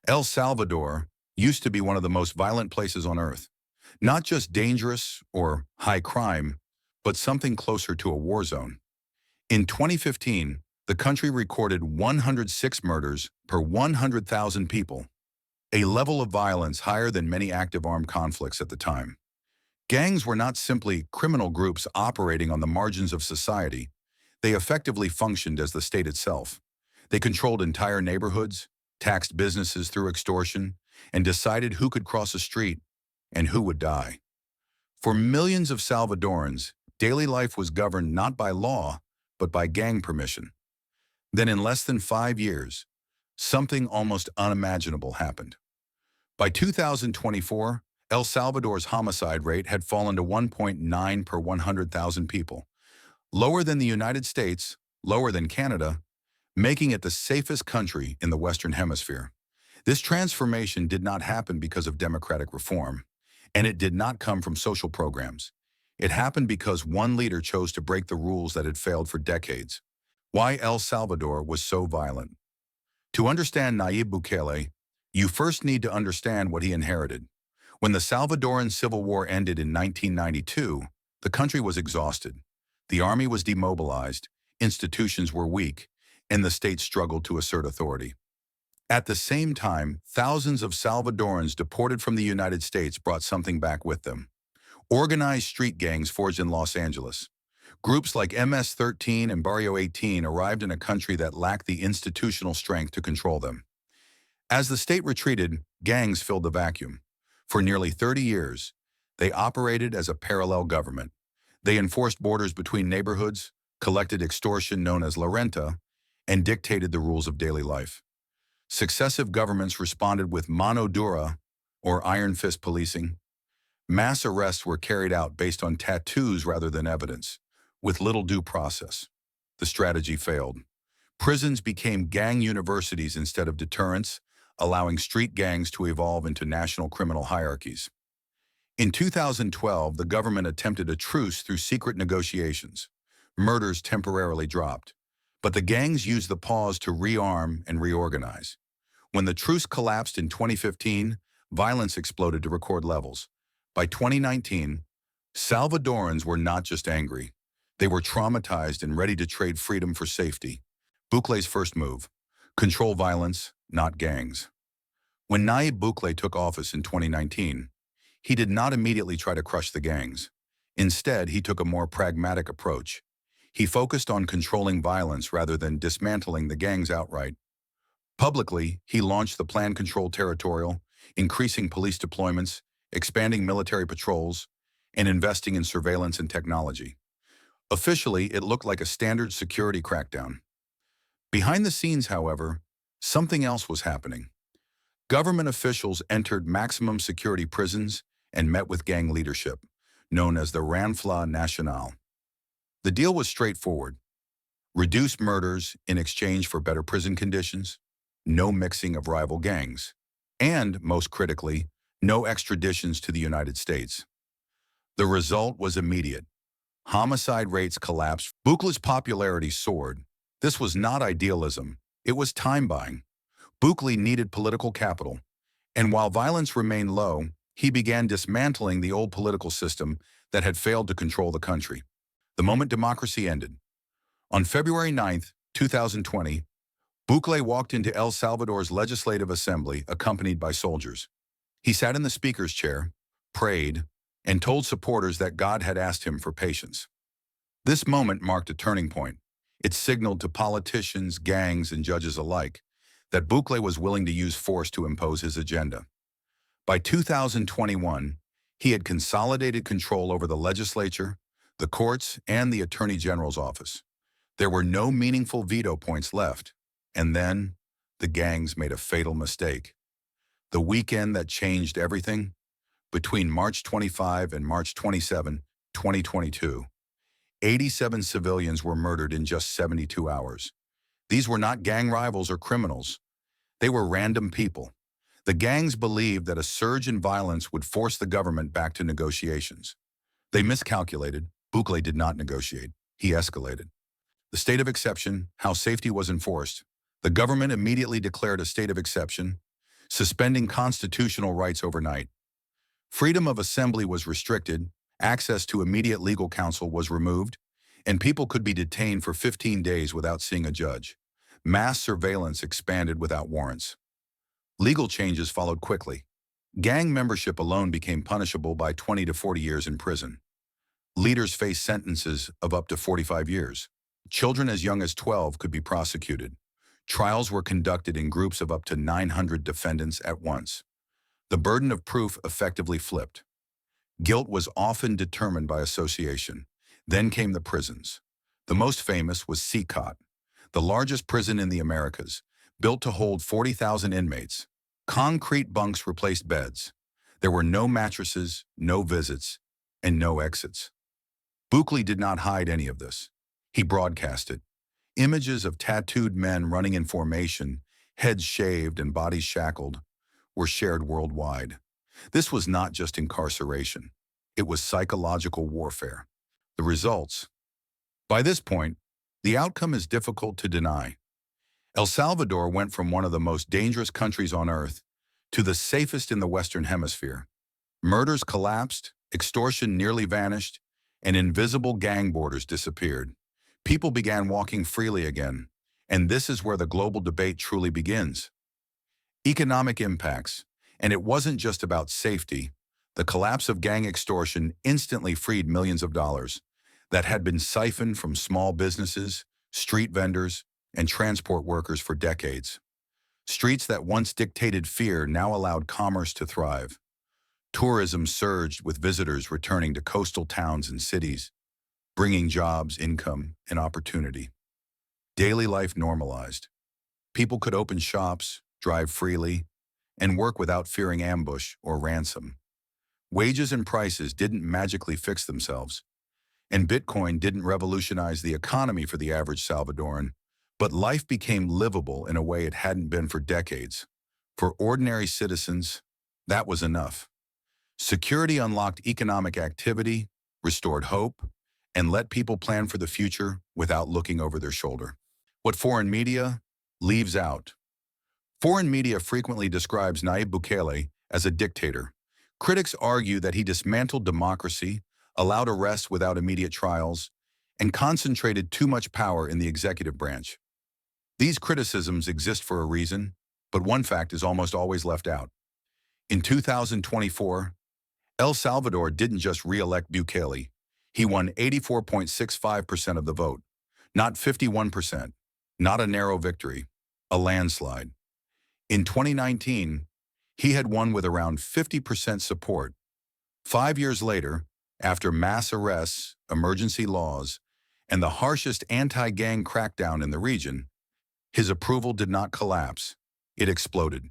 El Salvador used to be one of the most violent places on earth. Not just dangerous or high crime, but something closer to a war zone. In 2015, the country recorded 106 murders per 100,000 people, a level of violence higher than many active armed conflicts at the time. Gangs were not simply criminal groups operating on the margins of society. They effectively functioned as the state itself. They controlled entire neighborhoods, taxed businesses through extortion, and decided who could cross a street and who would die. For millions of Salvadorans, daily life was governed not by law, but by gang permission. Then in less than 5 years, something almost unimaginable happened. By 2024, El Salvador's homicide rate had fallen to 1.9 per 100,000 people, lower than the United States, lower than Canada, making it the safest country in the Western Hemisphere. This transformation did not happen because of democratic reform, and it did not come from social programs. It happened because one leader chose to break the rules that had failed for decades. Why El Salvador was so violent? To understand Nayib Bukele, you first need to understand what he inherited. When the Salvadoran Civil War ended in 1992, the country was exhausted. The army was demobilized, institutions were weak, and the state struggled to assert authority. At the same time, thousands of Salvadorans deported from the United States brought something back with them. Organized street gangs forged in Los Angeles. Groups like MS-13 and Barrio 18 arrived in a country that lacked the institutional strength to control them. As the state retreated, gangs filled the vacuum. For nearly 30 years, they operated as a parallel government. They enforced borders between neighborhoods, collected extortion known as la renta, and dictated the rules of daily life. Successive governments responded with mano dura, or iron fist policing. Mass arrests were carried out based on tattoos rather than evidence, with little due process. The strategy failed. Prisons became gang universities instead of deterrents, allowing street gangs to evolve into national criminal hierarchies. In 2012, the government attempted a truce through secret negotiations. Murders temporarily dropped, but the gangs used the pause to rearm and reorganize. When the truce collapsed in 2015, violence exploded to record levels. By 2019, Salvadorans were not just angry. They were traumatized and ready to trade freedom for safety. Bukele's first move: control violence, not gangs. When Nayib Bukele took office in 2019, he did not immediately try to crush the gangs. Instead, he took a more pragmatic approach. He focused on controlling violence rather than dismantling the gangs outright. Publicly, he launched the Plan Control Territorial, increasing police deployments, expanding military patrols, and investing in surveillance and technology. Officially, it looked like a standard security crackdown. Behind the scenes, however, something else was happening. Government officials entered maximum security prisons and met with gang leadership, known as the Ranfla Nacional. The deal was straightforward: reduce murders in exchange for better prison conditions, no mixing of rival gangs, and, most critically, no extraditions to the United States. The result was immediate. Homicide rates collapsed. Bukele's popularity soared. This was not idealism. It was time buying. Bukele needed political capital, and while violence remained low, he began dismantling the old political system that had failed to control the country. The moment democracy ended. On February 9, 2020, Bukele walked into El Salvador's Legislative Assembly accompanied by soldiers. He sat in the speaker's chair, prayed, and told supporters that God had asked him for patience. This moment marked a turning point. It signaled to politicians, gangs, and judges alike that Bukele was willing to use force to impose his agenda. By 2021, he had consolidated control over the legislature, the courts, and the Attorney General's office. There were no meaningful veto points left, and then the gangs made a fatal mistake. The weekend that changed everything, between March 25 and March 27, 2022, 87 civilians were murdered in just 72 hours. These were not gang rivals or criminals. They were random people. The gangs believed that a surge in violence would force the government back to negotiations. They miscalculated. Bukele did not negotiate. He escalated. The state of exception, how safety was enforced. The government immediately declared a state of exception. suspending constitutional rights overnight. Freedom of assembly was restricted, access to immediate legal counsel was removed, and people could be detained for 15 days without seeing a judge. Mass surveillance expanded without warrants. Legal changes followed quickly. Gang membership alone became punishable by 20 to 40 years in prison. Leaders faced sentences of up to 45 years. Children as young as 12 could be prosecuted. Trials were conducted in groups of up to 900 defendants at once. The burden of proof effectively flipped. Guilt was often determined by association. Then came the prisons. The most famous was CECOT, the largest prison in the Americas, built to hold 40,000 inmates. Concrete bunks replaced beds. There were no mattresses, no visits, and no exits. Buckley did not hide any of this. He broadcast it. Images of tattooed men running in formation, heads shaved and bodies shackled, were shared worldwide. This was not just incarceration. It was psychological warfare. The results. By this point, the outcome is difficult to deny. El Salvador went from one of the most dangerous countries on earth to the safest in the Western Hemisphere. Murders collapsed, extortion nearly vanished, and invisible gang borders disappeared. People began walking freely again, and this is where the global debate truly begins. Economic impacts, and it wasn't just about safety. The collapse of gang extortion instantly freed millions of dollars that had been siphoned from small businesses, street vendors, and transport workers for decades. Streets that once dictated fear now allowed commerce to thrive. Tourism surged with visitors returning to coastal towns and cities, bringing jobs, income, and opportunity. Daily life normalized. People could open shops, drive freely, and work without fearing ambush or ransom. Wages and prices didn't magically fix themselves, and Bitcoin didn't revolutionize the economy for the average Salvadoran, but life became livable in a way it hadn't been for decades. For ordinary citizens, that was enough. Security unlocked economic activity, restored hope, and let people plan for the future without looking over their shoulder. What foreign media leaves out. Foreign media frequently describes Nayib Bukele as a dictator. Critics argue that he dismantled democracy, allowed arrests without immediate trials, and concentrated too much power in the executive branch. These criticisms exist for a reason, but one fact is almost always left out. In 2024, El Salvador didn't just re-elect Bukele. He won 84.65% of the vote, not 51%, not a narrow victory, a landslide. In 2019, he had won with around 50% support. 5 years later, after mass arrests, emergency laws, and the harshest anti-gang crackdown in the region, his approval did not collapse. It exploded.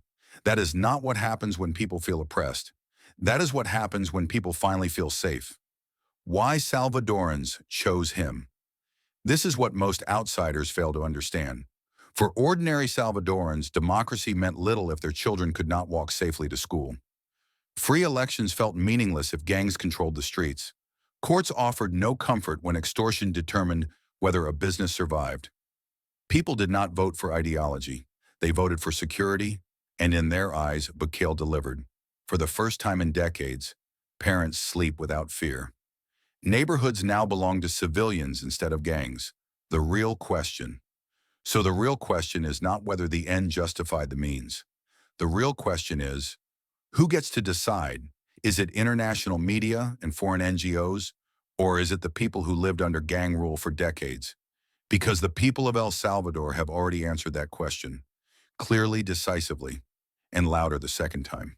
That is not what happens when people feel oppressed. That is what happens when people finally feel safe. Why Salvadorans chose him. This is what most outsiders fail to understand. For ordinary Salvadorans, democracy meant little if their children could not walk safely to school. Free elections felt meaningless if gangs controlled the streets. Courts offered no comfort when extortion determined whether a business survived. People did not vote for ideology. They voted for security, and in their eyes, Bukele delivered. For the first time in decades, parents sleep without fear. Neighborhoods now belong to civilians instead of gangs. The real question. So the real question is not whether the end justified the means. The real question is, who gets to decide? Is it international media and foreign NGOs, or is it the people who lived under gang rule for decades? Because the people of El Salvador have already answered that question, clearly, decisively, and louder the second time.